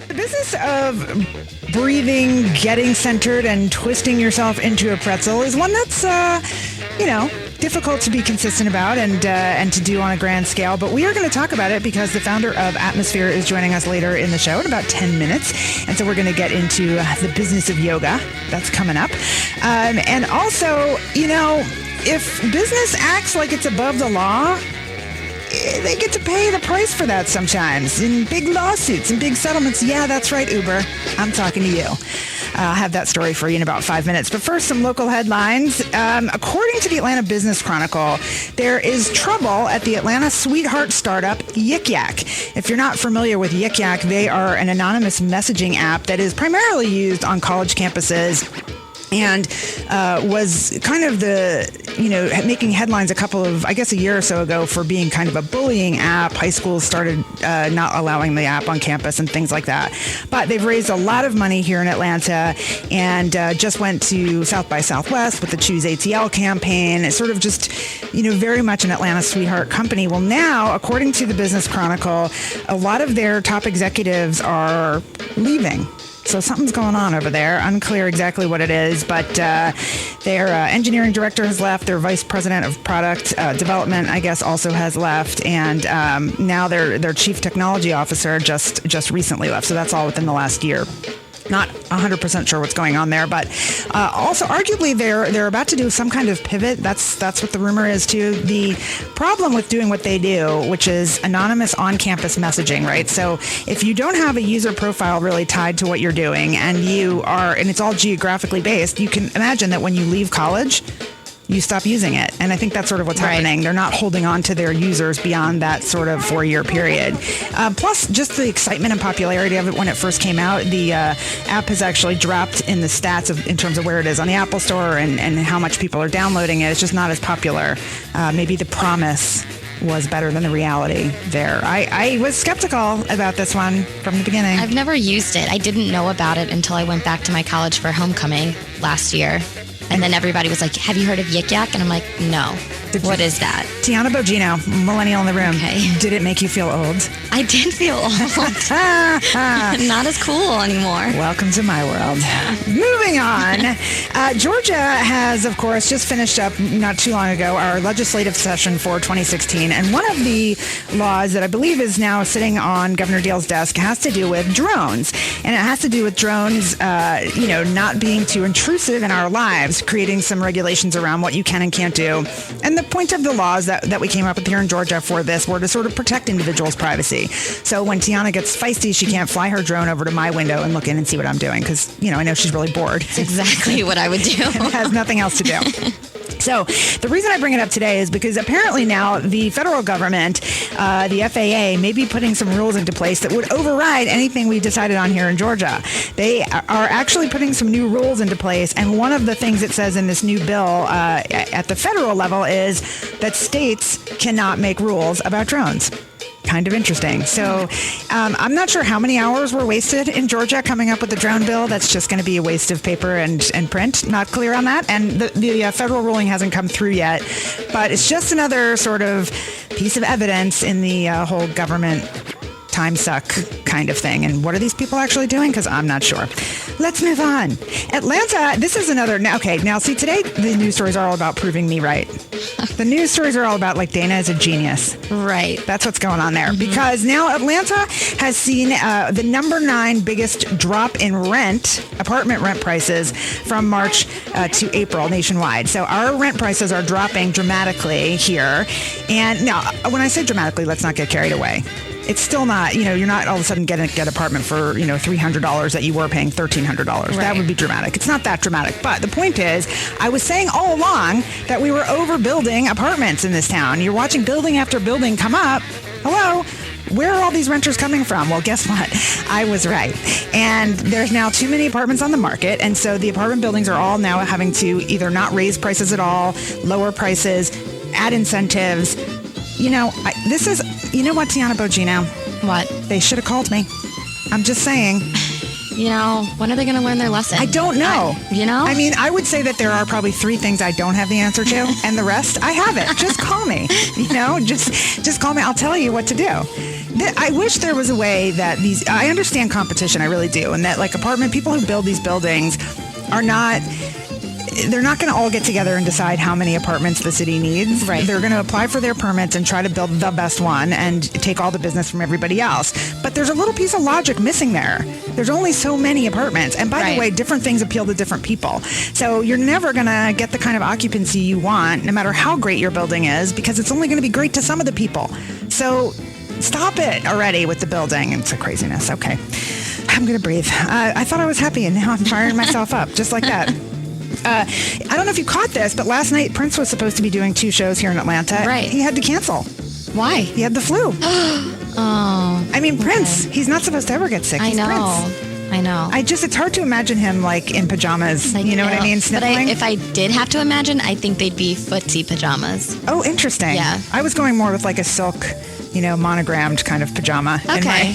The business of breathing, getting centered, and twisting yourself into a pretzel is one that's, difficult to be consistent about and to do on a grand scale. But we are going to talk about it because the founder of Atmosphere is joining us later in the show in about 10 minutes. And so we're going to get into the business of yoga. That's coming up. And also, if business acts like it's above the law, they get to pay the price for that sometimes in big lawsuits and big settlements. Yeah, that's right, Uber. I'm talking to you. I'll have that story for you in about 5 minutes. But first, some local headlines. According to the Atlanta Business Chronicle, there is trouble at the Atlanta sweetheart startup Yik Yak. If you're not familiar with Yik Yak, they are an anonymous messaging app that is primarily used on college campuses and was kind of making headlines a year or so ago for being kind of a bullying app. High schools started not allowing the app on campus and things like that. But they've raised a lot of money here in Atlanta and just went to South by Southwest with the Choose ATL campaign. It's sort of just, very much an Atlanta sweetheart company. Well, now, according to the Business Chronicle, a lot of their top executives are leaving. So something's going on over there. Unclear exactly what it is, but their engineering director has left. Their vice president of product development, I guess, also has left, and now their chief technology officer just recently left. So that's all within the last year. Not 100% sure what's going on there, but also arguably they're about to do some kind of pivot. That's what the rumor is too. The problem with doing what they do, which is anonymous on-campus messaging, right? So if you don't have a user profile really tied to what you're doing, and it's all geographically based, you can imagine that when you leave college, you stop using it. And I think that's sort of what's happening. They're not holding on to their users beyond that sort of 4-year period. Plus, just the excitement and popularity of it when it first came out. The app has actually dropped in the stats in terms of where it is on the Apple Store and how much people are downloading it. It's just not as popular. Maybe the promise was better than the reality there. I was skeptical about this one from the beginning. I've never used it. I didn't know about it until I went back to my college for homecoming last year. And then everybody was like, have you heard of Yik Yak? And I'm like, no. What is that? Tiana Bogino, millennial in the room. Okay. Did it make you feel old? I did feel old. Not as cool anymore. Welcome to my world. Moving on. Georgia has, of course, just finished up not too long ago our legislative session for 2016. And one of the laws that I believe is now sitting on Governor Deal's desk has to do with drones. And it has to do with drones, not being too intrusive in our lives, creating some regulations around what you can and can't do. And the point of the laws that we came up with here in Georgia for this were to sort of protect individuals' privacy. So when Tiana gets feisty, she can't fly her drone over to my window and look in and see what I'm doing because, I know she's really bored. That's exactly what I would do. It has nothing else to do. So the reason I bring it up today is because apparently now the federal government, the FAA, may be putting some rules into place that would override anything we decided on here in Georgia. They are actually putting some new rules into place. And one of the things it says in this new bill at the federal level is that states cannot make rules about drones. Kind of interesting. So I'm not sure how many hours were wasted in Georgia coming up with the drone bill. That's just going to be a waste of paper and print. Not clear on that. And the federal ruling hasn't come through yet. But it's just another sort of piece of evidence in the whole government time suck kind of thing. And what are these people actually doing? Because I'm not sure. Let's move on. Atlanta, this is another. Now, see, today the news stories are all about proving me right. The news stories are all about Dana is a genius. Right. That's what's going on there. Mm-hmm. Because now Atlanta has seen the number 9 biggest drop in apartment rent prices from March to April nationwide. So our rent prices are dropping dramatically here. And now, when I say dramatically, let's not get carried away. It's still not, you're not all of a sudden getting an apartment for, $300 that you were paying $1,300. Right. That would be dramatic. It's not that dramatic. But the point is, I was saying all along that we were overbuilding apartments in this town. You're watching building after building come up. Hello? Where are all these renters coming from? Well, guess what? I was right. And there's now too many apartments on the market. And so the apartment buildings are all now having to either not raise prices at all, lower prices, add incentives. This is, what, Tiana Bogino? What? They should have called me. I'm just saying. When are they going to learn their lesson? I don't know. I would say that there are probably 3 things I don't have the answer to, and the rest, I have it. Just call me. Just call me. I'll tell you what to do. I wish there was a way that I understand competition, I really do, and that like people who build these buildings they're not going to all get together and decide how many apartments the city needs. Right. They're going to apply for their permits and try to build the best one and take all the business from everybody else. But there's a little piece of logic missing there. There's only so many apartments. And by the way, different things appeal to different people. So you're never going to get the kind of occupancy you want, no matter how great your building is, because it's only going to be great to some of the people. So stop it already with the building. It's a craziness. Okay. I'm going to breathe. I thought I was happy, and now I'm firing myself up just like that. I don't know if you caught this, but last night Prince was supposed to be doing 2 shows here in Atlanta. Right. He had to cancel. Why? He had the flu. Oh. I mean, Prince, he's not supposed to ever get sick. He's Prince. I know. It's hard to imagine him like in pajamas. You know what I mean? Sniffling. But if I did have to imagine, I think they'd be footsie pajamas. Oh, interesting. Yeah. I was going more with like a silk, monogrammed kind of pajama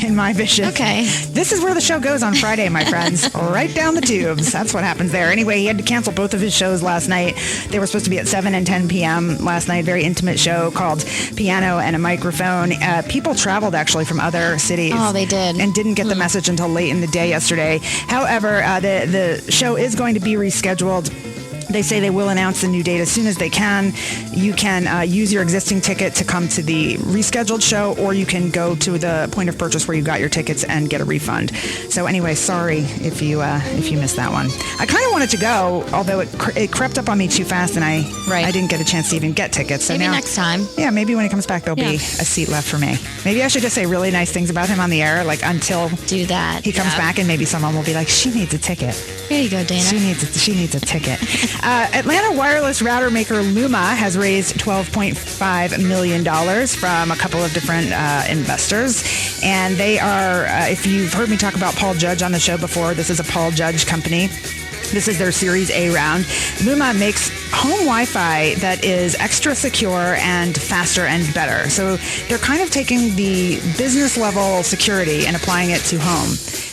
in my vision. Okay. This is where the show goes on Friday, my friends. Right down the tubes. That's what happens there. Anyway, he had to cancel both of his shows last night. They were supposed to be at 7 and 10 p.m. last night. Very intimate show called Piano and a Microphone. People traveled actually from other cities. Oh, they did. And didn't get the message until late in the day yesterday. However, the show is going to be rescheduled. They say they will announce the new date as soon as they can. You can use your existing ticket to come to the rescheduled show, or you can go to the point of purchase where you got your tickets and get a refund. So anyway, sorry if you missed that one. I kind of wanted to go, although it crept up on me too fast, and I didn't get a chance to even get tickets. So maybe now, next time. Yeah, maybe when he comes back, there'll be a seat left for me. Maybe I should just say really nice things about him on the air, like until do that. He comes back, and maybe someone will be like, she needs a ticket. There you go, Dana. She needs a ticket. Atlanta wireless router maker Luma has raised $12.5 million from a couple of different investors. And they are, if you've heard me talk about Paul Judge on the show before, this is a Paul Judge company. This is their Series A round. Luma makes home Wi-Fi that is extra secure and faster and better. So they're kind of taking the business level security and applying it to home,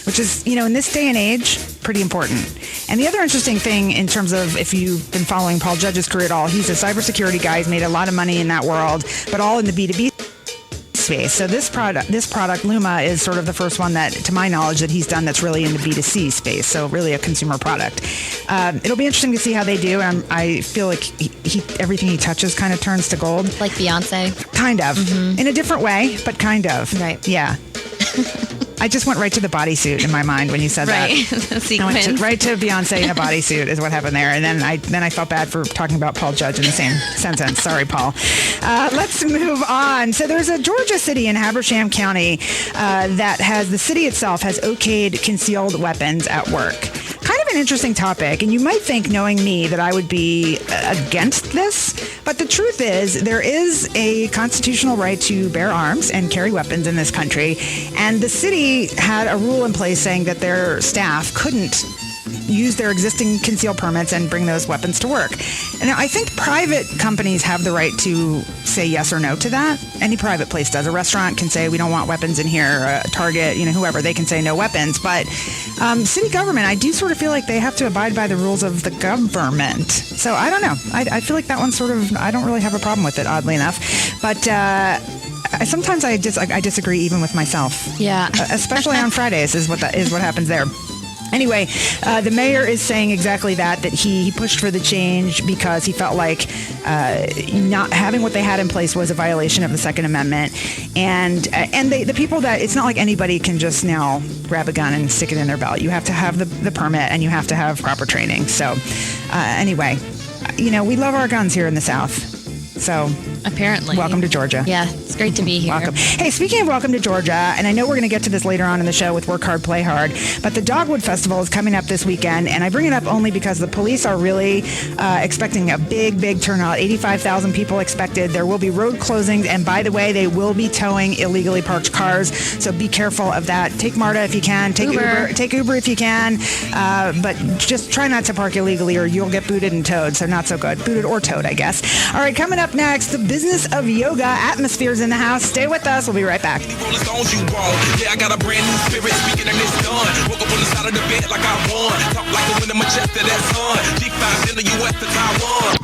which is, in this day and age, pretty important. And the other interesting thing in terms of if you've been following Paul Judge's career at all, he's a cybersecurity guy. He's made a lot of money in that world, but all in the B2B space. So this product, Luma, is sort of the first one that, to my knowledge, that he's done that's really in the B2C space. So really a consumer product. It'll be interesting to see how they do. And I feel like everything he touches kind of turns to gold. Like Beyonce? Kind of. In a different way, but kind of. Right. Yeah. I just went right to the bodysuit in my mind when you said that. The sequence. I went right to Beyonce in a bodysuit is what happened there. And then I felt bad for talking about Paul Judge in the same sentence. Sorry, Paul. Let's move on. So there's a Georgia city in Habersham County that the city itself has okayed concealed weapons at work. Kind of an interesting topic, and you might think, knowing me, that I would be against this, but the truth is there is a constitutional right to bear arms and carry weapons in this country, and the city had a rule in place saying that their staff couldn't use their existing concealed permits and bring those weapons to work. And I think private companies have the right to say yes or no to that. Any private place does. A restaurant can say, we don't want weapons in here. Target, whoever, they can say no weapons. But city government, I do sort of feel like they have to abide by the rules of the government. So I don't know. I feel like that one sort of, I don't really have a problem with it, oddly enough. But sometimes I disagree even with myself. Yeah. Especially on Fridays is what happens there. Anyway, the mayor is saying exactly that he pushed for the change because he felt like not having what they had in place was a violation of the Second Amendment. And the people that, it's not like anybody can just now grab a gun and stick it in their belt. You have to have the permit and you have to have proper training. So anyway, we love our guns here in the South. So apparently, welcome to Georgia. Yeah, it's great to be here. Welcome. Hey, speaking of welcome to Georgia, and I know we're going to get to this later on in the show with Work Hard, Play Hard, but the Dogwood Festival is coming up this weekend, and I bring it up only because the police are really expecting a big turnout. 85,000 people expected. There will be road closings, and by the way, they will be towing illegally parked cars, so be careful of that. Take MARTA if you can. Take Uber if you can, but just try not to park illegally or you'll get booted and towed, so not so good. Booted or towed, I guess. All right, coming up next, the business of yoga. Atmospheres in the house. Stay with us. We'll be right back. Yeah, I got a brand new spirit speaking and it's done. Woke up on the side of the bed like I won. Talk like the wind in my chest to that sun. G5 in the US to Taiwan.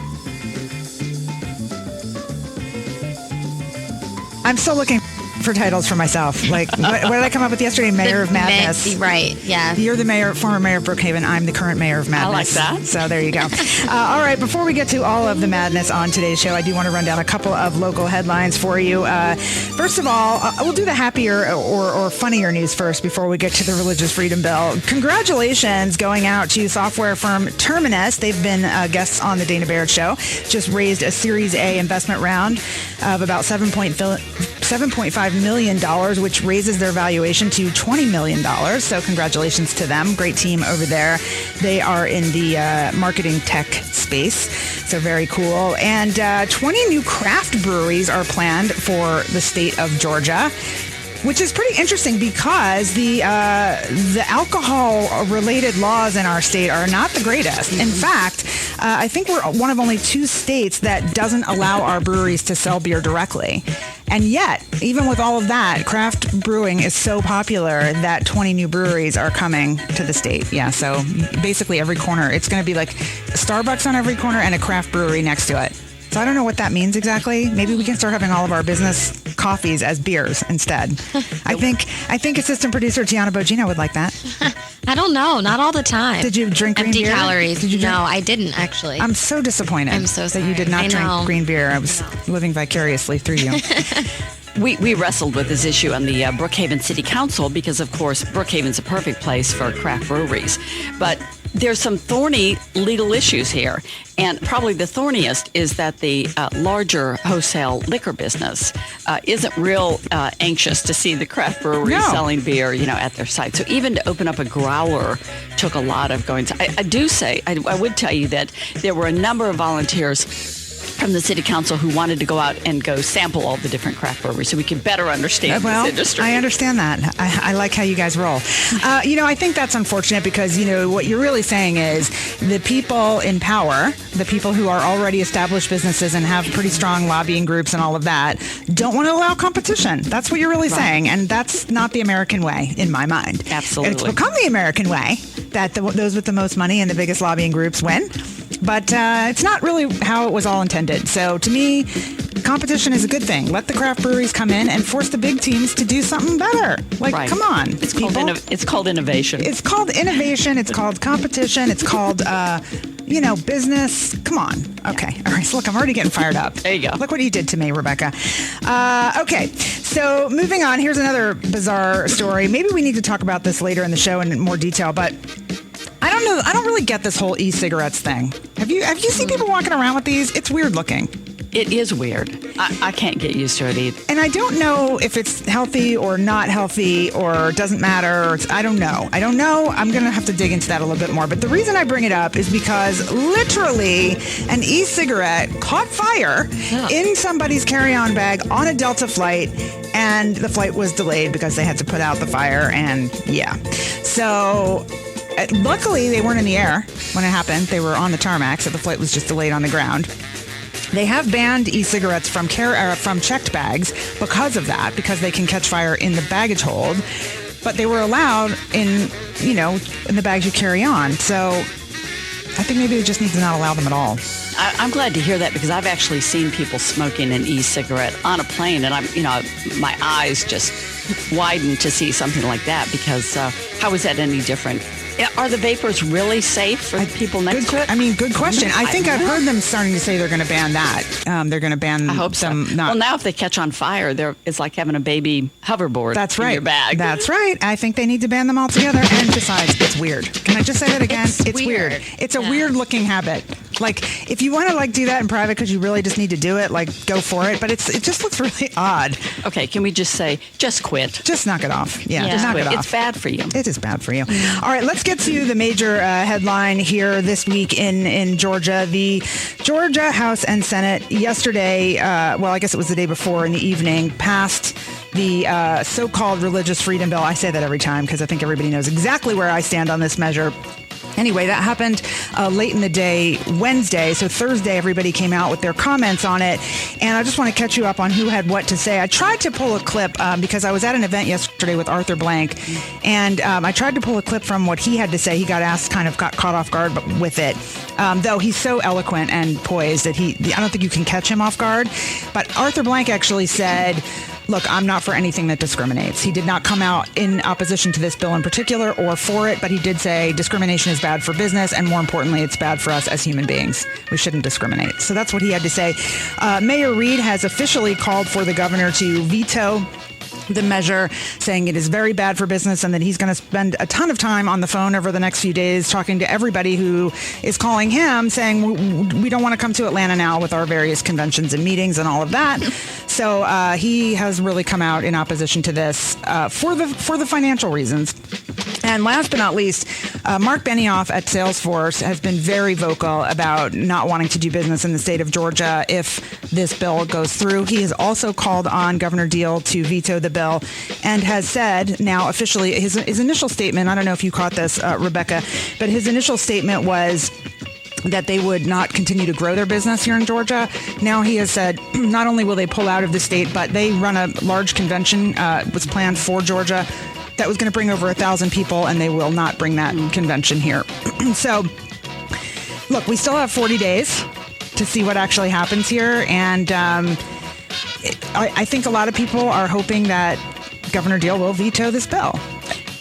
I'm still looking for titles for myself. Like, what did I come up with yesterday? Mayor of Madness. Right, yeah. You're the former mayor of Brookhaven. I'm the current mayor of Madness. I like that. So there you go. All right, before we get to all of the madness on today's show, I do want to run down a couple of local headlines for you. First of all, we'll do the happier or funnier news first before we get to the religious freedom bill. Congratulations going out to software firm Terminus. They've been guests on the Dana Barrett Show. Just raised a Series A investment round of about $7.5 million, which raises their valuation to $20 million. So congratulations to them. Great team over there. They are in the marketing tech space. So very cool. And 20 new craft breweries are planned for the state of Georgia, which is pretty interesting because the alcohol-related laws in our state are not the greatest. In fact, I think we're one of only 2 states that doesn't allow our breweries to sell beer directly. And yet, even with all of that, craft brewing is so popular that 20 new breweries are coming to the state. Yeah, so basically every corner, it's going to be like a Starbucks on every corner and a craft brewery next to it. So I don't know what that means exactly. Maybe we can start having all of our business coffees as beers instead. I think assistant producer Tiana Bogino would like that. I don't know. Not all the time. Did you drink green Empty beer? calories. Did you drink? No, I didn't actually. I'm so disappointed. I'm so sorry. That you did not I drink know. green beer. I was living vicariously through you. We wrestled with this issue on the Brookhaven City Council because, of course, Brookhaven's a perfect place for craft breweries. But there's some thorny legal issues here. And probably the thorniest is that the larger wholesale liquor business isn't real anxious to see the craft breweries selling beer, at their site. So even to open up a growler took a lot of going. I would tell you that there were a number of volunteers from the city council who wanted to go out and go sample all the different craft breweries so we can better understand this industry. I understand that. I like how you guys roll. I think that's unfortunate because, what you're really saying is the people in power, the people who are already established businesses and have pretty strong lobbying groups and all of that, don't want to allow competition. That's what you're really saying. And that's not the American way in my mind. Absolutely. It's become the American way that those with the most money and the biggest lobbying groups win. But it's not really how it was all intended. So to me, competition is a good thing. Let the craft breweries come in and force the big teams to do something better. Come on. It's called innovation. It's called innovation. It's called competition. It's called, business. Come on. Okay. All right. So look, I'm already getting fired up. There you go. Look what you did to me, Rebecca. Okay. So moving on, here's another bizarre story. Maybe we need to talk about this later in the show in more detail, but I don't know. I don't really get this whole e-cigarettes thing. Have you seen people walking around with these? It's weird looking. It is weird. I can't get used to it either. And I don't know if it's healthy or not healthy or doesn't matter. I don't know. I'm going to have to dig into that a little bit more. But the reason I bring it up is because literally an e-cigarette caught fire in somebody's carry-on bag on a Delta flight, and the flight was delayed because they had to put out the fire. And so luckily they weren't in the air when it happened. They were on the tarmac, so the flight was just delayed on the ground. They have banned e-cigarettes from checked bags because of that, because they can catch fire in the baggage hold. But they were allowed in the bags you carry on. So I think maybe they just need to not allow them at all. I'm glad to hear that because I've actually seen people smoking an e-cigarette on a plane, and my eyes just widen to see something like that because how is that any different? Are the vapors really safe for people next to it? Good question. I think I've heard them starting to say they're going to ban that. They're going to ban. I hope some. So. Well, now if they catch on fire, it's like having a baby hoverboard. That's right. In your bag. That's right. I think they need to ban them altogether. And besides, it's weird. Can I just say that again? It's weird. It's a weird looking habit. Like if you want to do that in private because you really just need to do it, go for it. But it just looks really odd. Okay, can we just say just quit? Just knock it off. Yeah, just knock it off. It's bad for you. It is bad for you. All right, let's get to the major headline here this week in Georgia. The Georgia House and Senate yesterday, I guess it was the day before in the evening, passed the so-called religious freedom bill. I say that every time because I think everybody knows exactly where I stand on this measure. Anyway, that happened late in the day Wednesday. So Thursday, everybody came out with their comments on it. And I just want to catch you up on who had what to say. I tried to pull a clip because I was at an event yesterday with Arthur Blank. And I tried to pull a clip from what he had to say. He got caught off guard with it. Though he's so eloquent and poised that I don't think you can catch him off guard. But Arthur Blank actually said, look, I'm not for anything that discriminates. He did not come out in opposition to this bill in particular or for it, but he did say discrimination is bad for business, and more importantly, it's bad for us as human beings. We shouldn't discriminate. So that's what he had to say. Mayor Reed has officially called for the governor to veto the measure, saying it is very bad for business and that he's going to spend a ton of time on the phone over the next few days talking to everybody who is calling him, saying we don't want to come to Atlanta now with our various conventions and meetings and all of that. So he has really come out in opposition to this for the financial reasons. And last but not least, Mark Benioff at Salesforce has been very vocal about not wanting to do business in the state of Georgia if this bill goes through. He has also called on Governor Deal to veto the bill and has said now officially his initial statement, I don't know if you caught this, Rebecca, but his initial statement was that they would not continue to grow their business here in Georgia. Now he has said not only will they pull out of the state, but they run a large convention, was planned for Georgia, that was going to bring over 1,000 people, and they will not bring that convention here. So, look, we still have 40 days to see what actually happens here, and I think a lot of people are hoping that Governor Deal will veto this bill.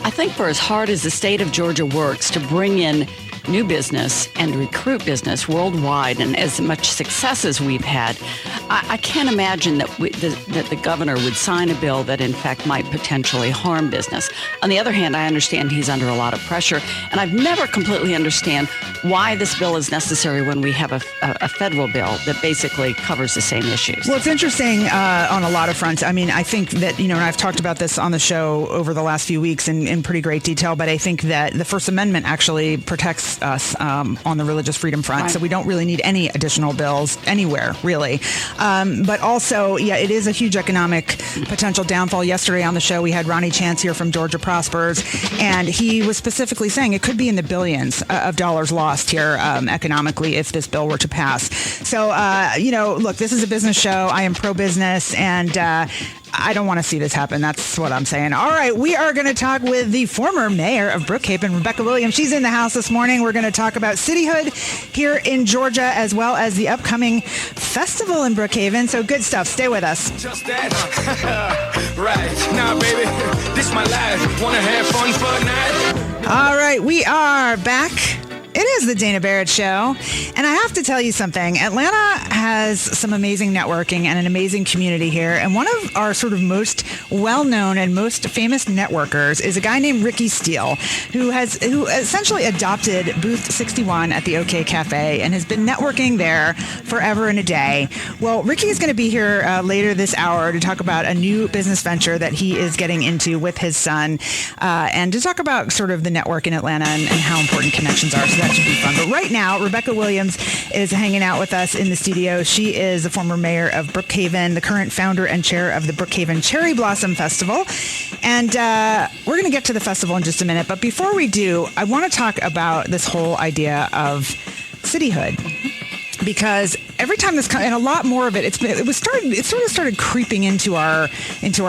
I think for as hard as the state of Georgia works to bring in new business and recruit business worldwide, and as much success as we've had, I can't imagine that that the governor would sign a bill that in fact might potentially harm business. On the other hand, I understand he's under a lot of pressure, and I've never completely understand why this bill is necessary when we have a federal bill that basically covers the same issues. Well, it's interesting on a lot of fronts. I mean, I think that, and I've talked about this on the show over the last few weeks in pretty great detail, but I think that the First Amendment actually protects us on the religious freedom front. Right. So we don't really need any additional bills anywhere, really. But also, yeah, it is a huge economic potential downfall. Yesterday on the show, we had Ronnie Chance here from Georgia Prospers, and he was specifically saying it could be in the billions of dollars lost here economically if this bill were to pass. So, look, this is a business show. I am pro-business, and I don't want to see this happen. That's what I'm saying. All right, we are going to talk with the former mayor of Brookhaven, Rebecca Williams. She's in the house this morning. We're going to talk about cityhood here in Georgia, as well as the upcoming festival in Brookhaven. So good stuff. Stay with us. Just that. Right. Now, baby, this my life. Want to have fun for a night? All right, we are back. It is the Dana Barrett Show. And I have to tell you something. Atlanta has some amazing networking and an amazing community here. And one of our sort of most well-known and most famous networkers is a guy named Ricky Steele, who essentially adopted Booth 61 at the OK Cafe and has been networking there forever and a day. Well, Ricky is going to be here later this hour to talk about a new business venture that he is getting into with his son, and to talk about sort of the network in Atlanta and how important connections are. So that should be fun. But right now, Rebecca Williams is hanging out with us in the studio. She is the former mayor of Brookhaven, the current founder and chair of the Brookhaven Cherry Blossom Festival. And we're going to get to the festival in just a minute. But before we do, I want to talk about this whole idea of cityhood. Because every time this comes, and a lot more of it, it sort of started creeping into our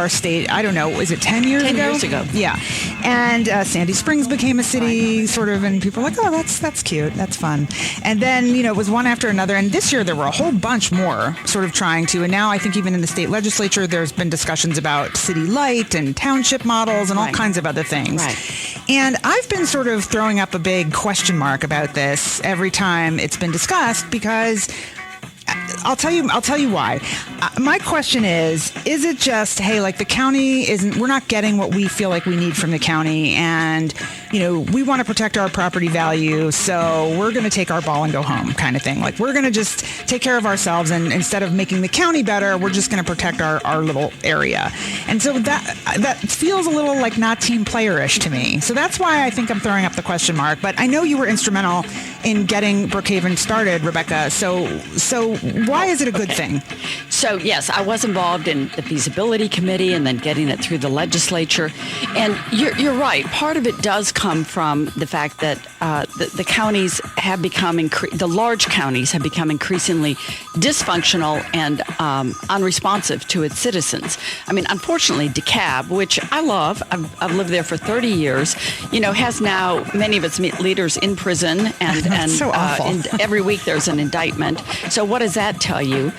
state. I don't know, is it 10 years ago? 10 years ago. Yeah. And Sandy Springs became a city, sort of, and people were like, oh, that's cute, that's fun. And then, it was one after another. And this year there were a whole bunch more sort of trying to. And now I think even in the state legislature, there's been discussions about city light and township models and all kinds of other things. Right. And I've been sort of throwing up a big question mark about this every time it's been discussed, because I'll tell you why. My question is it just, hey, like the county we're not getting what we feel like we need from the county, and, we want to protect our property value, so we're going to take our ball and go home kind of thing. Like, we're going to just take care of ourselves, and instead of making the county better, we're just going to protect our little area. And so that feels a little like not team player-ish to me. So that's why I think I'm throwing up the question mark. But I know you were instrumental in getting Brookhaven started, Rebecca. So why is it a good thing? So, yes, I was involved in the feasibility committee and then getting it through the legislature. And you're right. Part of it does come from the fact that the counties have become, the large counties have become increasingly dysfunctional and unresponsive to its citizens. I mean, unfortunately, DeKalb, which I love, I've lived there for 30 years, has now many of its leaders in prison, and so awful. Every week there's an indictment. So what does that tell you?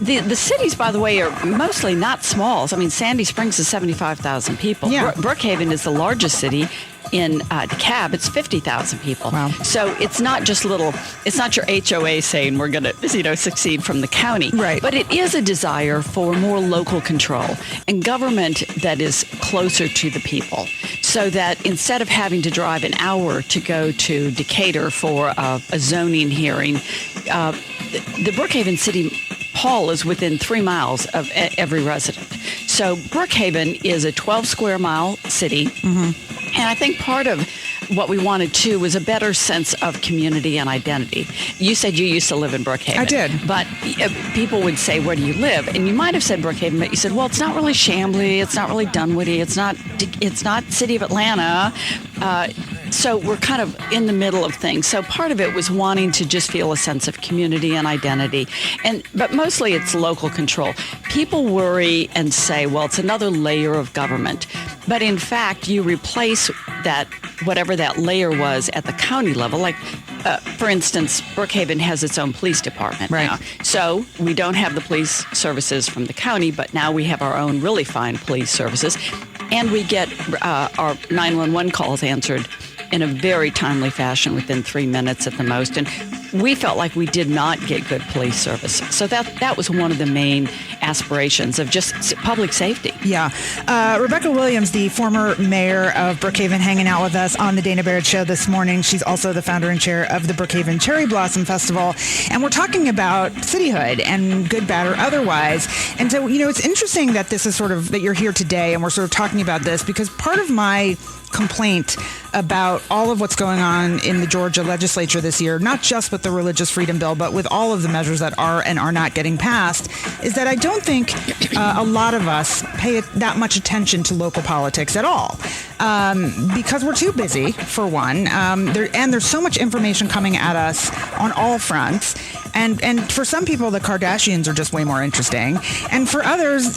The the cities, by the way, are mostly not small. I mean, Sandy Springs is 75,000 people. Yeah. Brookhaven is the largest city. In DeKalb, it's 50,000 people. Wow. So it's not just it's not your HOA saying we're going to, succeed from the county. Right. But it is a desire for more local control and government that is closer to the people, so that instead of having to drive an hour to go to Decatur for a zoning hearing, the Brookhaven City Hall is within 3 miles of every resident. So Brookhaven is a 12 square mile city. Mm-hmm. And I think part of what we wanted too was a better sense of community and identity. You said you used to live in Brookhaven. I did. But people would say, where do you live? And you might have said Brookhaven, but you said, well, it's not really Chamblee. It's not really Dunwoody. It's not City of Atlanta. So we're kind of in the middle of things. So part of it was wanting to just feel a sense of community and identity. But mostly it's local control. People worry and say, well, it's another layer of government. But in fact, you replace that, whatever that layer was at the county level. Like, for instance, Brookhaven has its own police department now. So we don't have the police services from the county, but now we have our own really fine police services. And we get our 911 calls answered in a very timely fashion within 3 minutes at the most. And we felt like we did not get good police service. So that was one of the main aspirations of just public safety. Yeah. Rebecca Williams, the former mayor of Brookhaven, hanging out with us on the Dana Barrett Show this morning. She's also the founder and chair of the Brookhaven Cherry Blossom Festival. And we're talking about cityhood and good, bad, or otherwise. And so, it's interesting that this is that you're here today and we're sort of talking about this, because part of my complaint about all of what's going on in the Georgia legislature this year, not just with the religious freedom bill, but with all of the measures that are and are not getting passed, is that I don't think a lot of us pay that much attention to local politics at all. Because we're too busy, for one, and there's so much information coming at us on all fronts. And for some people, the Kardashians are just way more interesting. And for others,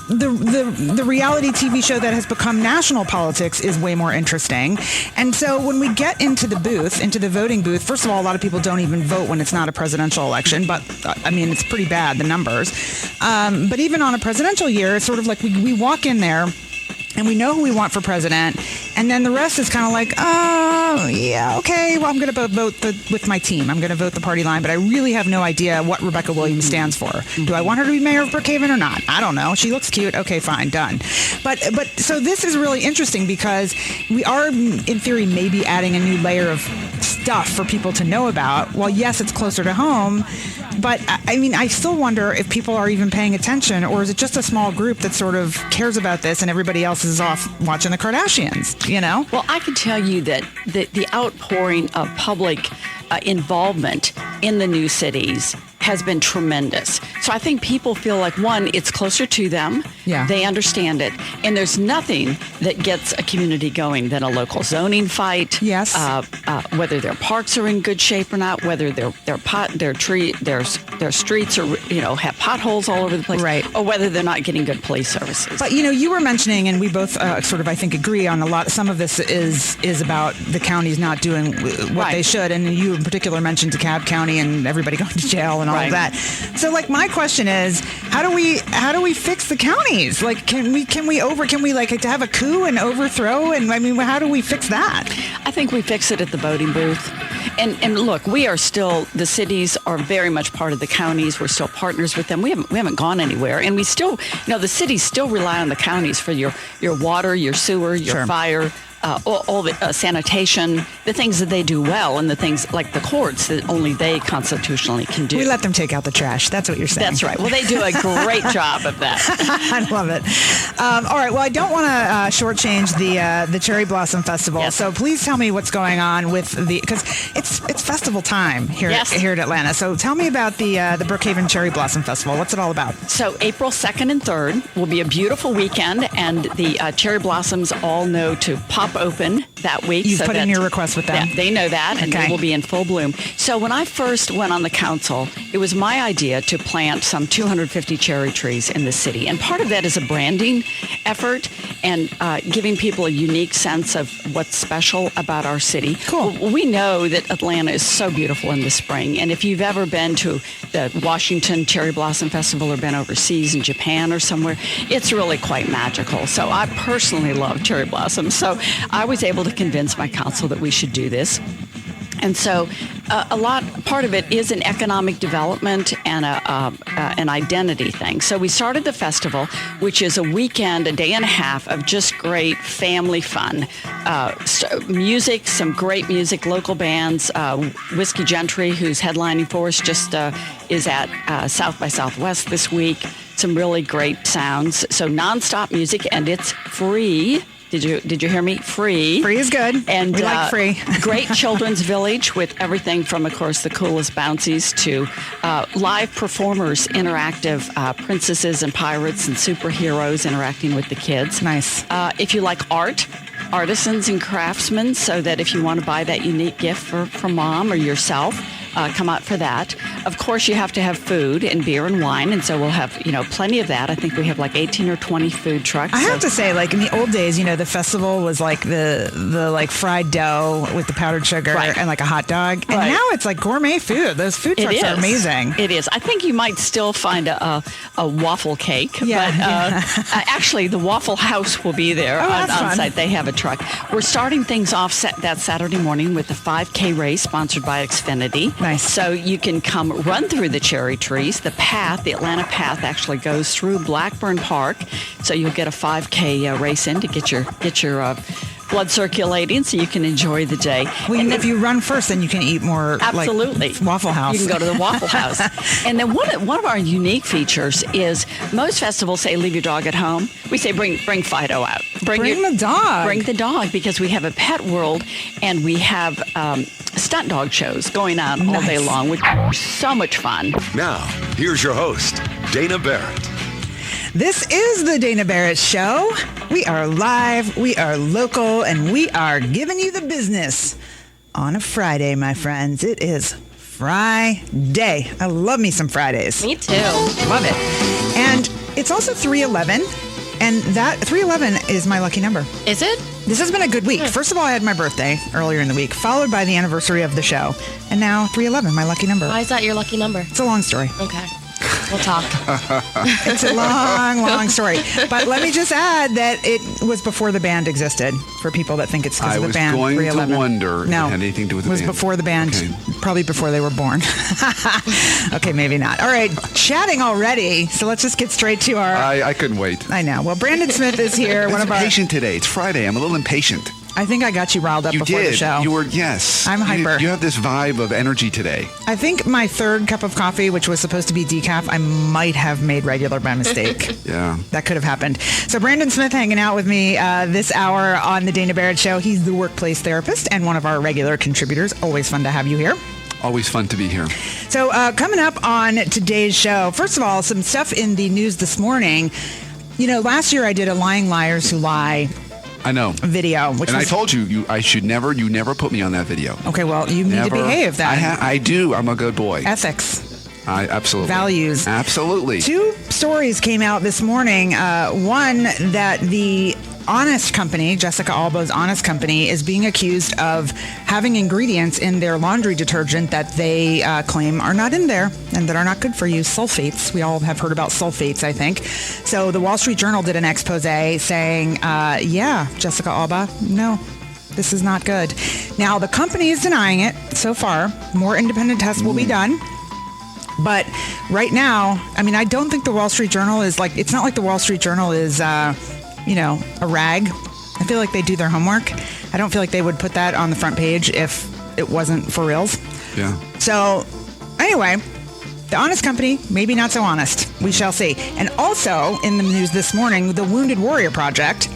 the reality TV show that has become national politics is way more interesting. And so when we get into the voting booth, first of all, a lot of people don't even vote when it's not a presidential election. But, it's pretty bad, the numbers. But even on a presidential year, it's sort of like we walk in there and we know who we want for president, and then the rest is kind of like, oh, yeah, okay, well, I'm going to vote with my team. I'm going to vote the party line, but I really have no idea what Rebecca Williams stands for. Do I want her to be mayor of Brookhaven or not? I don't know. She looks cute. Okay, fine, done. But so this is really interesting because we are, in theory, maybe adding a new layer of stuff for people to know about. Well, yes, it's closer to home, but I still wonder if people are even paying attention, or is it just a small group that sort of cares about this and everybody else is off watching the Kardashians, Well, I can tell you that the outpouring of public involvement in the new cities has been tremendous. So I think people feel like, one, it's closer to them. Yeah. They understand it. And there's nothing that gets a community going than a local zoning fight. Yes. Whether their parks are in good shape or not, whether their streets are, have potholes all over the place. Right. Or whether they're not getting good police services. But, you were mentioning, and we both sort of, I think, agree on a lot. Some of this is about the counties not doing what they should. And you in particular mentioned DeKalb County and everybody going to jail and all of that. So, my question is, how do we fix the counties? Can we have a coup and overthrow? And how do we fix that? I think we fix it at the voting booth. And look, we are still, the cities are very much part of the counties. We're still partners with them. We haven't gone anywhere. And we still, the cities still rely on the counties for your water, your sewer, your fire, all the sanitation, the things that they do well, and the things like the courts that only they constitutionally can do. We let them take out the trash. That's what you're saying. That's right. Well, they do a great job of that. I love it. All right. Well, I don't want to shortchange the Cherry Blossom Festival. Yes. So please tell me what's going on with because it's festival time here at Atlanta. So tell me about the Brookhaven Cherry Blossom Festival. What's it all about? So April 2nd and 3rd will be a beautiful weekend, and the cherry blossoms all know to pop open that week. You've put in your request with them. Yeah, they know that, and they will be in full bloom. So when I first went on the council, it was my idea to plant some 250 cherry trees in the city. And part of that is a branding effort. and giving people a unique sense of what's special about our city. Cool. We know that Atlanta is so beautiful in the spring, and if you've ever been to the Washington Cherry Blossom Festival or been overseas in Japan or somewhere, it's really quite magical. So I personally love cherry blossoms. So I was able to convince my council that we should do this. And so part of it is an economic development and an identity thing. So we started the festival, which is a weekend, a day and a half of just great family fun. Music, some great music, local bands. Whiskey Gentry, who's headlining for us, just is at South by Southwest this week. Some really great sounds. So nonstop music, and it's free. Did you hear me? Free. Free is good. And we like free. Great children's village with everything from, of course, the coolest bouncies to live performers, interactive princesses and pirates and superheroes interacting with the kids. Nice. If you like art, artisans and craftsmen, so that if you want to buy that unique gift for mom or yourself, come out for that. Of course, you have to have food and beer and wine, and so we'll have, plenty of that. I think we have like 18 or 20 food trucks. I have to say, like in the old days, the festival was like the like fried dough with the powdered sugar and like a hot dog. And now it's like gourmet food. Those food trucks are amazing. It is. I think you might still find a waffle cake, but actually the Waffle House will be there on site. They have a truck. We're starting things off that Saturday morning with the 5K race sponsored by Xfinity. Nice. So you can come run through the cherry trees. The Atlanta Path actually goes through Blackburn Park. So you'll get a 5K race in to get your blood circulating so you can enjoy the day. Well, and if you run first, then you can eat more. Absolutely. Like Waffle House. You can go to the Waffle House. And then one of our unique features is most festivals say leave your dog at home. We say bring Fido out. Bring the dog. Bring the dog, because we have a pet world and we have stunt dog shows going on all day long, which is so much fun. Now, here's your host, Dana Barrett. This is the Dana Barrett Show. We are live, we are local, and we are giving you the business on a Friday, my friends. It is Friday. I love me some Fridays. Me too. Love it. And it's also 3/11, and that 3/11 is my lucky number. Is it? This has been a good week. First of all, I had my birthday earlier in the week, followed by the anniversary of the show. And now 3/11, my lucky number. Why is that your lucky number? It's a long story. Okay. We'll talk. It's a long story. But let me just add that it was before the band existed, for people that think it's because of the band. I was going 3/11. to wonder if it had anything to do with the band. It was before the band, probably before they were born. Okay, maybe not. All right, chatting already, so let's just get straight to our... I couldn't wait. I know. Well, Brandon Smith is here. I'm impatient today. It's Friday. I'm a little impatient. I think I got you riled up before the show. You were, yes. I'm hyper. You have this vibe of energy today. I think my third cup of coffee, which was supposed to be decaf, I might have made regular by mistake. Yeah. That could have happened. So Brandon Smith hanging out with me this hour on the Dana Barrett Show. He's the workplace therapist and one of our regular contributors. Always fun to have you here. Always fun to be here. So coming up on today's show, first of all, some stuff in the news this morning. Last year I did a Lying Liars Who Lie I know. video. I told you, you never put me on that video. Okay, well, you need to behave then. I do. I'm a good boy. Ethics. Absolutely. Values. Absolutely. 2 stories came out this morning. One, that the Honest Company, Jessica Alba's Honest Company, is being accused of having ingredients in their laundry detergent that they claim are not in there and that are not good for you. Sulfates. We all have heard about sulfates, I think. So the Wall Street Journal did an expose saying, Jessica Alba, no, this is not good. Now, the company is denying it so far. More independent tests will be done. But right now, I don't think the Wall Street Journal is it's not like the Wall Street Journal is... a rag. I feel like they do their homework. I don't feel like they would put that on the front page if it wasn't for reals. Yeah. So, anyway, the Honest Company, maybe not so honest. We shall see. And also, in the news this morning, the Wounded Warrior Project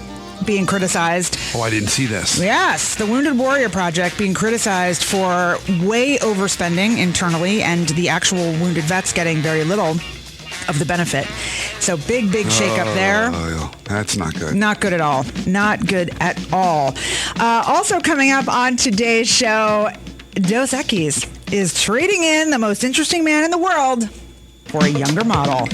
being criticized. Oh, I didn't see this. Yes, the Wounded Warrior Project being criticized for way overspending internally and the actual wounded vets getting very little of the benefit. So big shakeup there. That's not good. Not good at all. Not good at all. Also coming up on today's show, Dos Equis is trading in the most interesting man in the world for a younger model.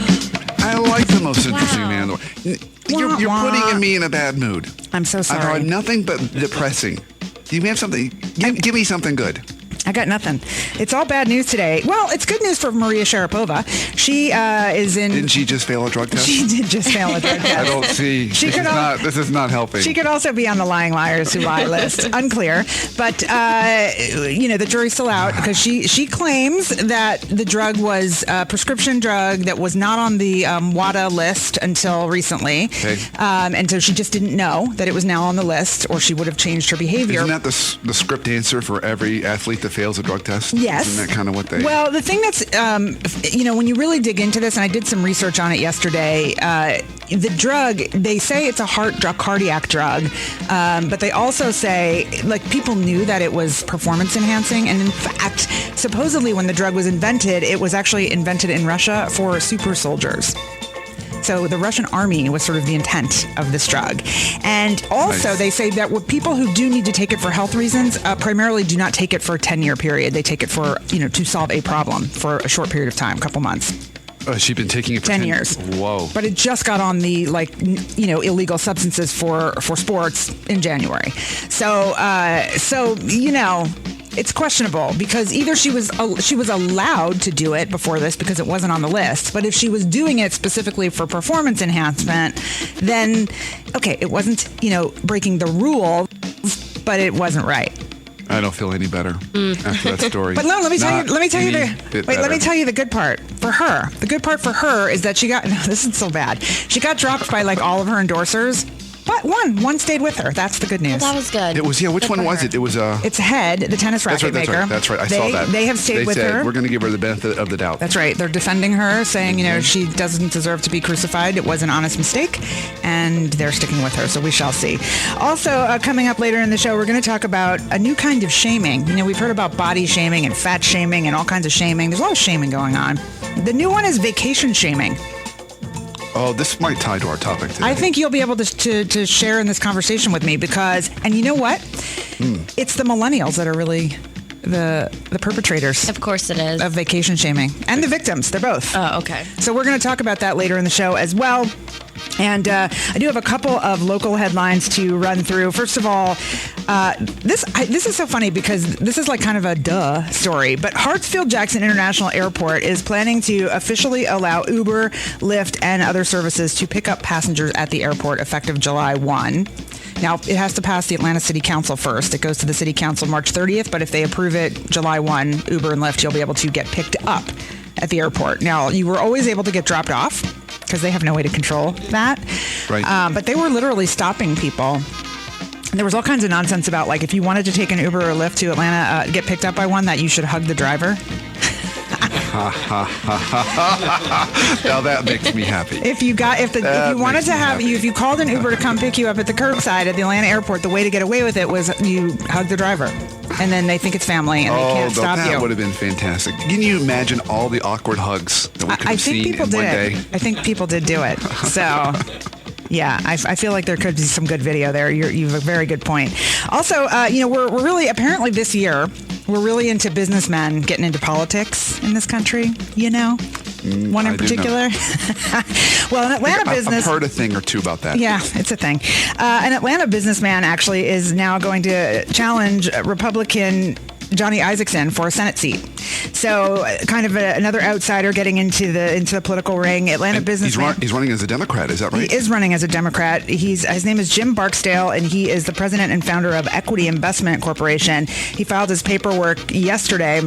I like the most interesting man in the world. You're putting me in a bad mood. I'm so sorry. I know nothing but depressing. Do you have something? Give me something good. I got nothing. It's all bad news today. Well, it's good news for Maria Sharapova. She is in... Didn't she just fail a drug test? She did just fail a drug test. I don't see. This is not helping. She could also be on the lying liars who lie list. Unclear. But, the jury's still out because she claims that the drug was a prescription drug that was not on the WADA list until recently. Okay. And so she just didn't know that it was now on the list, or she would have changed her behavior. Isn't that the script answer for every athlete that fails a drug test? Yes. Isn't that kind of what they... Well, the thing that's, when you really dig into this, and I did some research on it yesterday, the drug, they say it's a cardiac drug, but they also say, people knew that it was performance enhancing. And in fact, supposedly when the drug was invented, it was actually invented in Russia for super soldiers. So the Russian army was sort of the intent of this drug. And also They say that people who do need to take it for health reasons primarily do not take it for a 10-year period. They take it for, to solve a problem for a short period of time, a couple months. She's been taking it for 10 years. Whoa. But it just got on the, illegal substances for sports in January. So it's questionable because either she was allowed to do it before this because it wasn't on the list, but if she was doing it specifically for performance enhancement, then, it wasn't, breaking the rules, but it wasn't right. I don't feel any better after that story. But no, let me tell you the good part for her. The good part for her is that this is so bad. She got dropped by all of her endorsers. But one stayed with her. That's the good news. Well, that was good. It was, which one was it? It was It's Head, the tennis racket maker. That's right. I saw that. They have stayed with her. We're going to give her the benefit of the doubt. That's right. They're defending her, saying, she doesn't deserve to be crucified. It was an honest mistake, and they're sticking with her. So we shall see. Also, coming up later in the show, we're going to talk about a new kind of shaming. We've heard about body shaming and fat shaming and all kinds of shaming. There's a lot of shaming going on. The new one is vacation shaming. Oh, this might tie to our topic today. I think you'll be able to share in this conversation with me because, and you know what? It's the millennials that are really the perpetrators. Of course it is. Of vacation shaming. And the victims. They're both. Oh, okay. So we're going to talk about that later in the show as well. And I do have a couple of local headlines to run through. First of all, this is so funny because this is kind of a duh story. But Hartsfield-Jackson International Airport is planning to officially allow Uber, Lyft, and other services to pick up passengers at the airport effective July 1. Now, it has to pass the Atlanta City Council first. It goes to the City Council March 30th. But if they approve it July 1, Uber and Lyft, you'll be able to get picked up at the airport. Now, you were always able to get dropped off because they have no way to control that. Right. But they were literally stopping people. And there was all kinds of nonsense about, if you wanted to take an Uber or Lyft to Atlanta, get picked up by one, that you should hug the driver. Now that makes me happy. If you called an Uber to come pick you up at the curbside at the Atlanta airport, the way to get away with it was you hug the driver. And then they think it's family and they can't stop you. That would have been fantastic. Can you imagine all the awkward hugs that we could have seen in one day? I think people did do it. So, yeah, I feel like there could be some good video there. You have a very good point. Also, we're really, apparently this year, we're really into businessmen getting into politics in this country, One in particular. Well, an Atlanta business... I've heard a thing or two about that. Yeah, it's a thing. An Atlanta businessman actually is now going to challenge Republican Johnny Isaacson for a Senate seat. So kind of another outsider getting into the political ring. Atlanta businessman. He's running as a Democrat, is that right? He is running as a Democrat. His name is Jim Barksdale, and he is the president and founder of Equity Investment Corporation. He filed his paperwork yesterday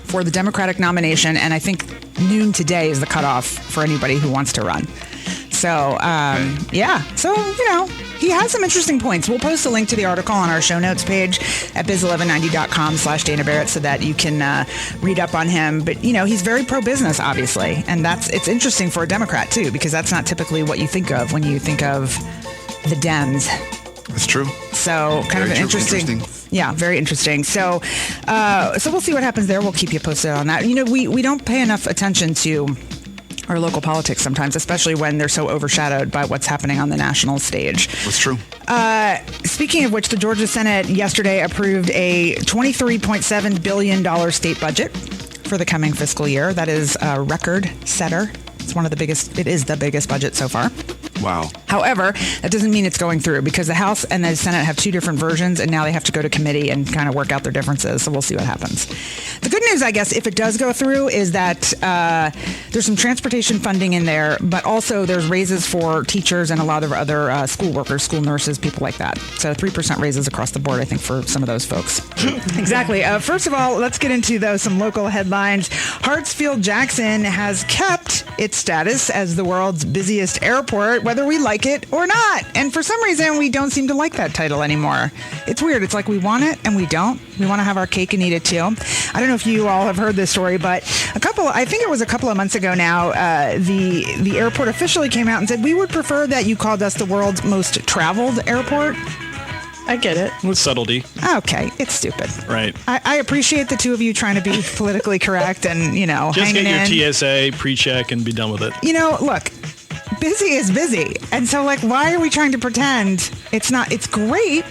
for the Democratic nomination, and I think noon today is the cutoff for anybody who wants to run. So, yeah. So, he has some interesting points. We'll post a link to the article on our show notes page at biz1190.com/Dana Barrett so that you can read up on him. But, he's very pro-business, obviously. And it's interesting for a Democrat, too, because that's not typically what you think of when you think of the Dems. That's true. So kind of an interesting. Yeah, very interesting. So we'll see what happens there. We'll keep you posted on that. We don't pay enough attention to our local politics sometimes, especially when they're so overshadowed by what's happening on the national stage. That's true. Speaking of which, the Georgia Senate yesterday approved a $23.7 billion state budget for the coming fiscal year. That is a record setter. It's one of the biggest. It is the biggest budget so far. Wow. However, that doesn't mean it's going through because the House and the Senate have two different versions, and now they have to go to committee and kind of work out their differences. So we'll see what happens. The good news, I guess, if it does go through, is that there's some transportation funding in there, but also there's raises for teachers and a lot of other school workers, school nurses, people like that. So 3% raises across the board, I think, for some of those folks. Exactly. First of all, let's get into some local headlines. Hartsfield-Jackson has kept its status as the world's busiest airport, whether we like it or not. And for some reason, we don't seem to like that title anymore. It's weird. It's like we want it and we don't. We want to have our cake and eat it too. I don't know if you all have heard this story, but I think it was a couple of months ago now, the airport officially came out and said, we would prefer that you called us the world's most traveled airport. I get it. With subtlety. Okay, it's stupid. Right. I appreciate the two of you trying to be politically correct and, just hanging get your in. TSA pre-check and be done with it. Look, busy is busy. And so, why are we trying to pretend it's not? It's great.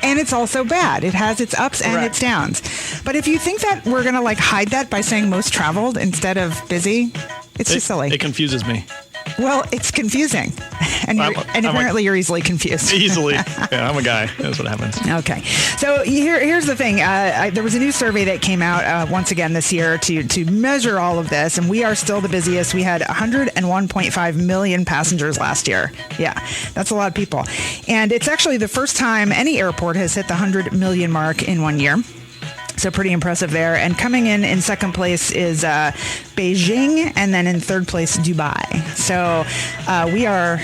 And it's also bad. It has its ups and its downs. But if you think that we're going to hide that by saying most traveled instead of busy, it's just silly. It confuses me. Well, it's confusing. And apparently you're easily confused. Easily. Yeah, I'm a guy. That's what happens. Okay. So here's the thing. There was a new survey that came out once again this year to measure all of this, and we are still the busiest. We had 101.5 million passengers last year. Yeah, that's a lot of people. And it's actually the first time any airport has hit the 100 million mark in 1 year. So pretty impressive there. And coming in second place is Beijing, and then in third place, Dubai. So we are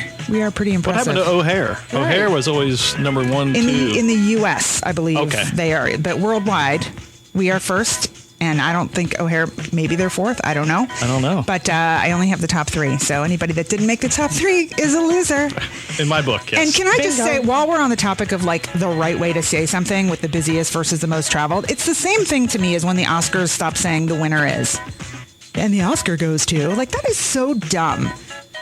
pretty impressive. What happened to O'Hare? Right. O'Hare was always number 1, 2. In the U.S., I believe they are. But worldwide, we are first. And I don't think O'Hare, maybe they're fourth. I don't know. But I only have the top 3. So anybody that didn't make the top 3 is a loser. In my book, yes. And can I just say, while we're on the topic of the right way to say something with the busiest versus the most traveled, it's the same thing to me as when the Oscars stop saying the winner is. And the Oscar goes to. That is so dumb.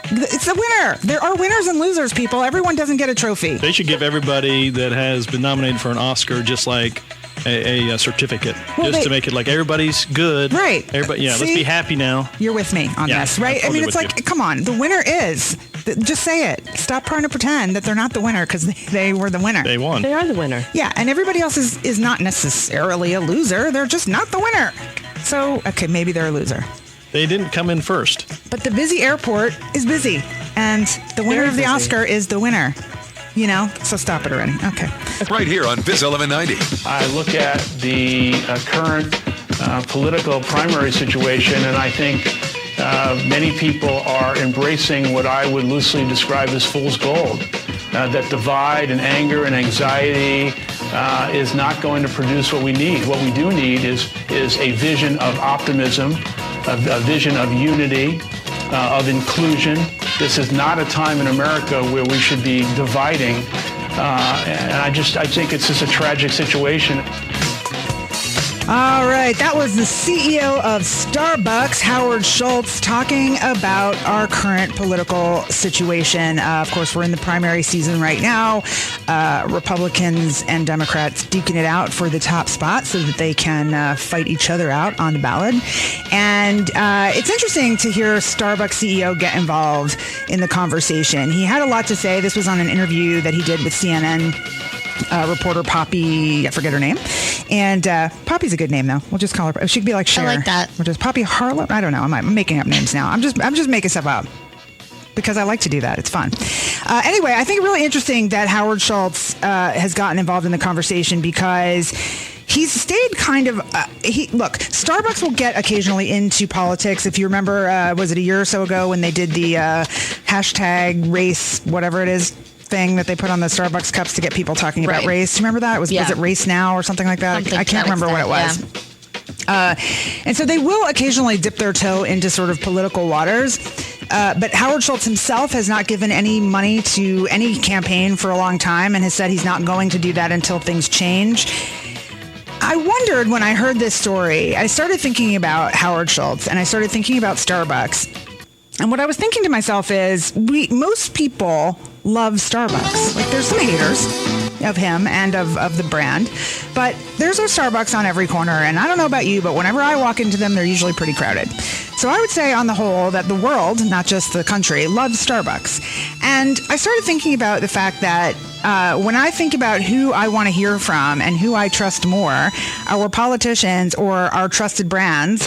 It's the winner. There are winners and losers, people. Everyone doesn't get a trophy. They should give everybody that has been nominated for an Oscar just like a certificate, to make it like everybody's good. Right. Everybody, let's be happy now. You're with me on this, right? Totally it's come on, the winner is. Just say it. Stop trying to pretend that they're not the winner because they were the winner. They won. They are the winner. Yeah, and everybody else is not necessarily a loser. They're just not the winner. So, okay, maybe they're a loser. They didn't come in first. But the busy airport is busy, and the winner of the Oscar is the winner. So stop it already. Okay. Right here on Biz 1190. I look at the current political primary situation, and I think many people are embracing what I would loosely describe as fool's gold. That divide and anger and anxiety is not going to produce what we need. What we do need is a vision of optimism, a vision of unity, of inclusion. This is not a time in America where we should be dividing. And I think it's just a tragic situation. All right, that was the CEO of Starbucks, Howard Schultz, talking about our current political situation. Of course, we're in the primary season right now. Republicans and Democrats duking it out for the top spot so that they can fight each other out on the ballot. And it's interesting to hear Starbucks CEO get involved in the conversation. He had a lot to say. This was on an interview that he did with CNN. Reporter Poppy, I forget her name. And Poppy's a good name, though. We'll just call her. She could be like Cher. I like that. Or just Poppy Harlow. I don't know. I'm making up names now. I'm just making stuff up because I like to do that. It's fun. Anyway, I think it's really interesting that Howard Schultz has gotten involved in the conversation because he's stayed kind of. Look, Starbucks will get occasionally into politics. If you remember, was it a year or so ago when they did the hashtag race, whatever it is, thing that they put on the Starbucks cups to get people talking about race. Remember that? Was it Race Now or something like that? I can't remember what it was. Yeah. And so they will occasionally dip their toe into sort of political waters. But Howard Schultz himself has not given any money to any campaign for a long time and has said he's not going to do that until things change. I wondered when I heard this story, I started thinking about Howard Schultz and I started thinking about Starbucks. And what I was thinking to myself is most people love Starbucks. There's some haters of him and of the brand, but there's a Starbucks on every corner. And I don't know about you, but whenever I walk into them, they're usually pretty crowded. So I would say on the whole that the world, not just the country, loves Starbucks. And I started thinking about the fact that when I think about who I want to hear from and who I trust more, our politicians or our trusted brands,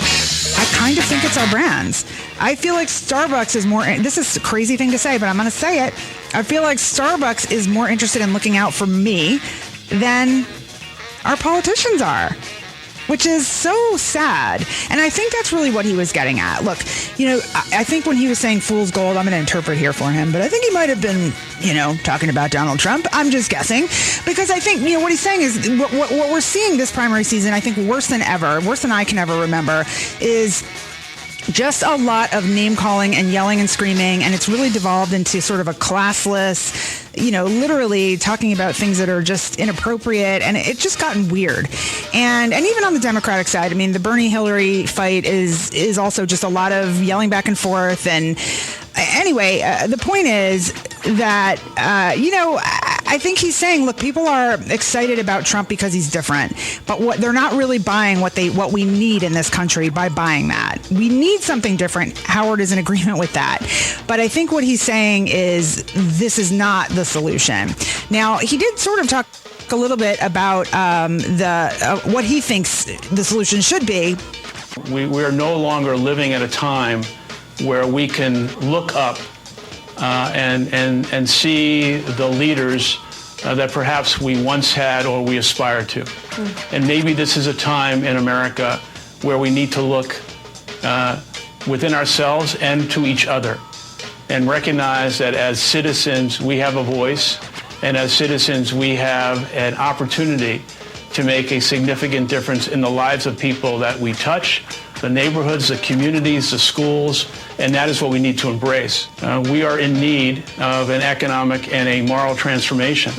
I kind of think it's our brands. I feel like Starbucks is more, this is a crazy thing to say, but I'm going to say it. I feel like Starbucks is more interested in looking out for me than our politicians are, which is so sad. And I think that's really what he was getting at. Look, I think when he was saying fool's gold, I'm going to interpret here for him, but I think he might have been, talking about Donald Trump. I'm just guessing, because I think, what he's saying is what we're seeing this primary season, I think worse than I can ever remember, is just a lot of name calling and yelling and screaming, and it's really devolved into sort of a classless, literally talking about things that are just inappropriate, and it's just gotten weird. And even on the Democratic side, I mean, the Bernie-Hillary fight is also just a lot of yelling back and forth. And anyway, the point is that, I think he's saying, look, people are excited about Trump because he's different, but they're not really buying what we need in this country by buying that. We need something different. Howard is in agreement with that. But I think what he's saying is this is not the solution. Now, he did sort of talk a little bit about what he thinks the solution should be. We are no longer living at a time where we can look up and see the leaders that perhaps we once had or we aspire to. And maybe this is a time in America where we need to look within ourselves and to each other and recognize that as citizens we have a voice, and as citizens we have an opportunity to make a significant difference in the lives of people that we touch, the neighborhoods, the communities, the schools, and that is what we need to embrace. We are in need of an economic and a moral transformation.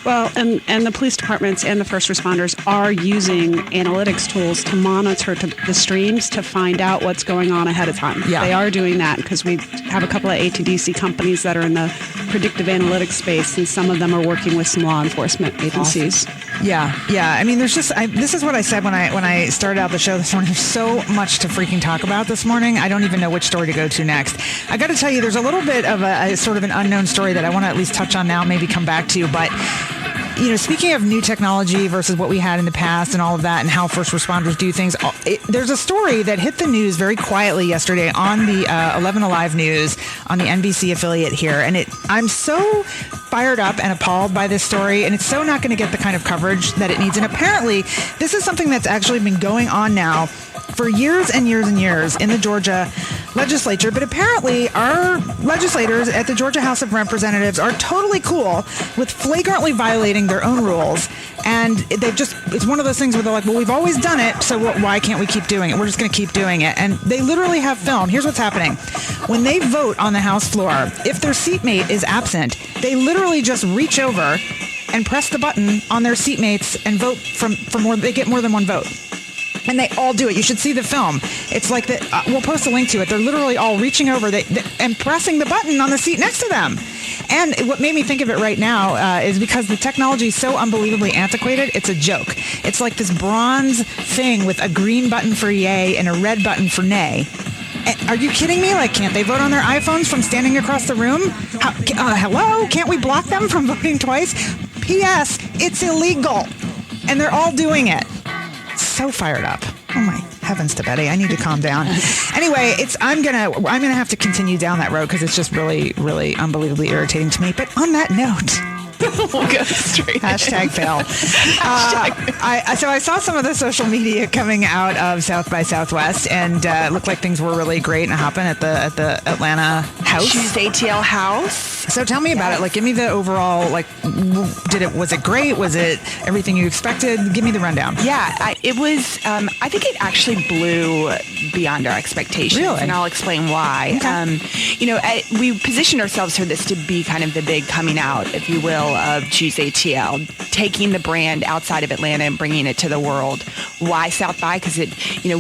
Well, and the police departments and the first responders are using analytics tools to monitor the streams to find out what's going on ahead of time. Yeah. They are doing that because we have a couple of ATDC companies that are in the predictive analytics space, and some of them are working with some law enforcement agencies. Yeah. I mean, there's just this is what I said when I started out the show this morning. There's so much to freaking talk about this morning. I don't even know which story to go to next. I got to tell you, there's a little bit of a sort of an unknown story that I want to at least touch on now, maybe come back to, but speaking of new technology versus what we had in the past and all of that and how first responders do things, there's a story that hit the news very quietly yesterday on the 11 Alive News on the NBC affiliate here. And I'm so fired up and appalled by this story, and it's so not going to get the kind of coverage that it needs. And apparently, this is something that's actually been going on now for years and years and years in the Georgia legislature. But apparently our legislators at the Georgia House of Representatives are totally cool with flagrantly violating their own rules. And it's one of those things where they're like, well, we've always done it, so why can't we keep doing it? We're just going to keep doing it. And they literally have film. Here's what's happening. When they vote on the House floor, if their seatmate is absent, they literally just reach over and press the button on their seatmates and vote for more. They get more than one vote. And they all do it. You should see the film. It's like we'll post a link to it. They're literally all reaching over and pressing the button on the seat next to them. And what made me think of it right now is because the technology is so unbelievably antiquated, it's a joke. It's like this bronze thing with a green button for yay and a red button for nay. Are you kidding me? Like, can't they vote on their iPhones from standing across the room? Hello? Can't we block them from voting twice? P.S. It's illegal. And they're all doing it. So fired up. Oh my heavens to Betty. I need to calm down. Anyway, I'm gonna have to continue down that road because it's just really, really unbelievably irritating to me. But on that note, we'll go straight. Hashtag fail. So I saw some of the social media coming out of South by Southwest, and it looked like things were really great and hopping at the Atlanta house. Choose ATL house. So tell me about it. Like, give me the overall. Like, was it great? Was it everything you expected? Give me the rundown. Yeah, it was. I think it actually blew beyond our expectations, really? And I'll explain why. Okay. We positioned ourselves for this to be kind of the big coming out, if you will, of Choose ATL, taking the brand outside of Atlanta and bringing it to the world. Why South by? Because it,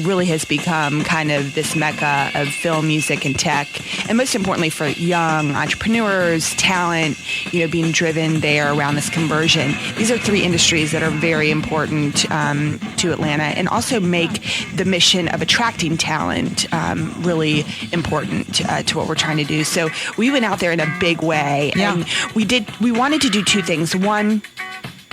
really has become kind of this mecca of film, music, and tech, and most importantly for young entrepreneurs, talent, being driven there around this conversion. These are three industries that are very important to Atlanta, and also make the mission of attracting talent really important to what we're trying to do. So we went out there in a big way, and we wanted to do two things. One,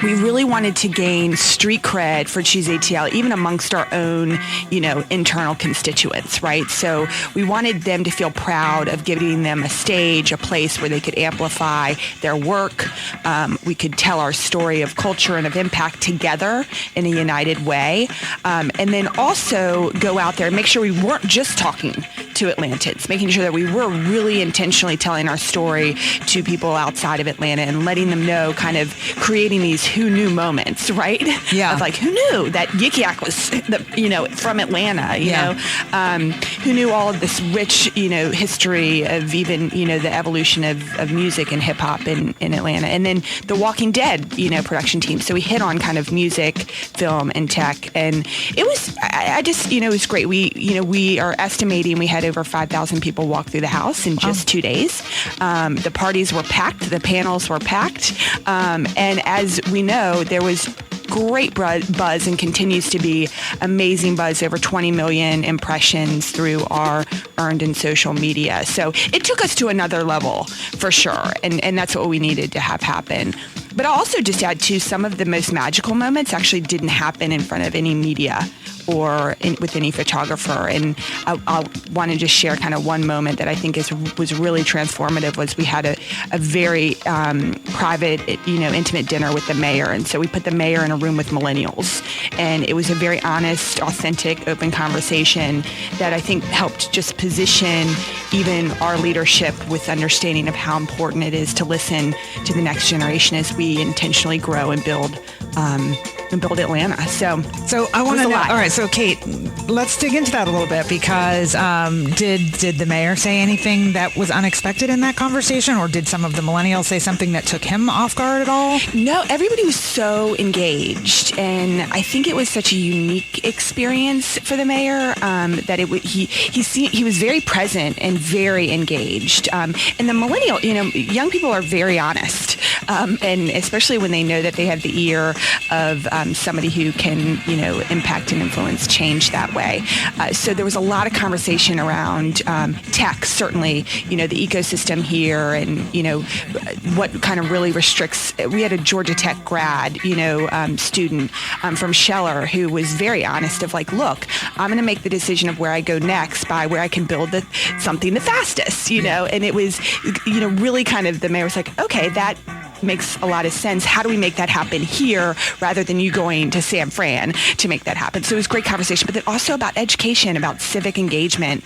we really wanted to gain street cred for Choose ATL, even amongst our own, internal constituents, right? So we wanted them to feel proud of giving them a stage, a place where they could amplify their work. We could tell our story of culture and of impact together in a united way. And then also go out there and make sure we weren't just talking to Atlantans, making sure that we were really intentionally telling our story to people outside of Atlanta and letting them know, kind of creating these who knew moments, right? Yeah. Of like, who knew that Yik Yak was, from Atlanta, you know? Who knew all of this rich, history of even, the evolution of music and hip hop in Atlanta. And then the Walking Dead, production team. So we hit on kind of music, film, and tech. And it was, it was great. We are estimating we had over 5,000 people walk through the house in just 2 days. The parties were packed. The panels were packed. And as we know, there was great buzz and continues to be amazing buzz, over 20 million impressions through our earned and social media. So it took us to another level for sure. And that's what we needed to have happen. But I'll also just add too, some of the most magical moments actually didn't happen in front of any media or with any photographer. And I want to just share kind of one moment that I think was really transformative. Was we had a very private, intimate dinner with the mayor. And so we put the mayor in a room with millennials. And it was a very honest, authentic, open conversation that I think helped just position even our leadership with understanding of how important it is to listen to the next generation as we intentionally grow and build Atlanta. So I want to know. All right, so Kate, let's dig into that a little bit, because did the mayor say anything that was unexpected in that conversation, or did some of the millennials say something that took him off guard at all? No, everybody was so engaged, and I think it was such a unique experience for the mayor that he was very present and very engaged. And the millennial, young people are very honest, and especially when they know that they have the ear of somebody who can, impact and influence change that way. So there was a lot of conversation around tech, certainly, the ecosystem here, and, what kind of really restricts. We had a Georgia Tech grad, student from Scheller who was very honest of like, look, I'm going to make the decision of where I go next by where I can build something the fastest, and it was, really kind of, the mayor was like, okay, that makes a lot of sense. How do we make that happen here rather than you going to San Fran to make that happen? So it was great conversation, but then also about education, about civic engagement,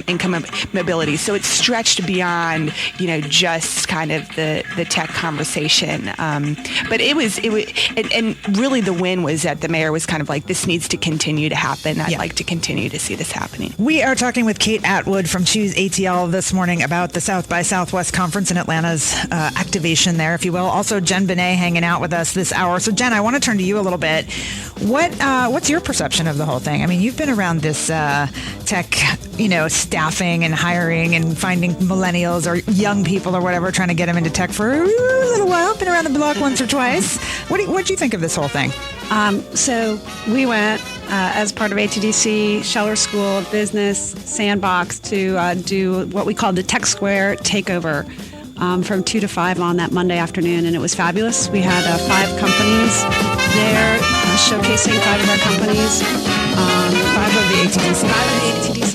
income mobility. So it stretched beyond, just kind of the tech conversation. But it was, and really the win was that the mayor was kind of like, this needs to continue to happen. I'd like to continue to see this happening. We are talking with Kate Atwood from Choose ATL this morning about the South by Southwest Conference in Atlanta's activation there, if you will. Also, Jen Benet hanging out with us this hour. So, Jen, I want to turn to you a little bit. What's your perception of the whole thing? I mean, you've been around this tech, staffing and hiring and finding millennials or young people or whatever, trying to get them into tech for a little while. Been around the block once or twice. What do you think of this whole thing? So we went as part of ATDC, Scheller School of Business, Sandbox to do what we called the Tech Square Takeover. From 2 to 5 on that Monday afternoon, and it was fabulous. We had 5 companies there showcasing 5 of our companies. 5 of the ATDC. 5 of the ATDC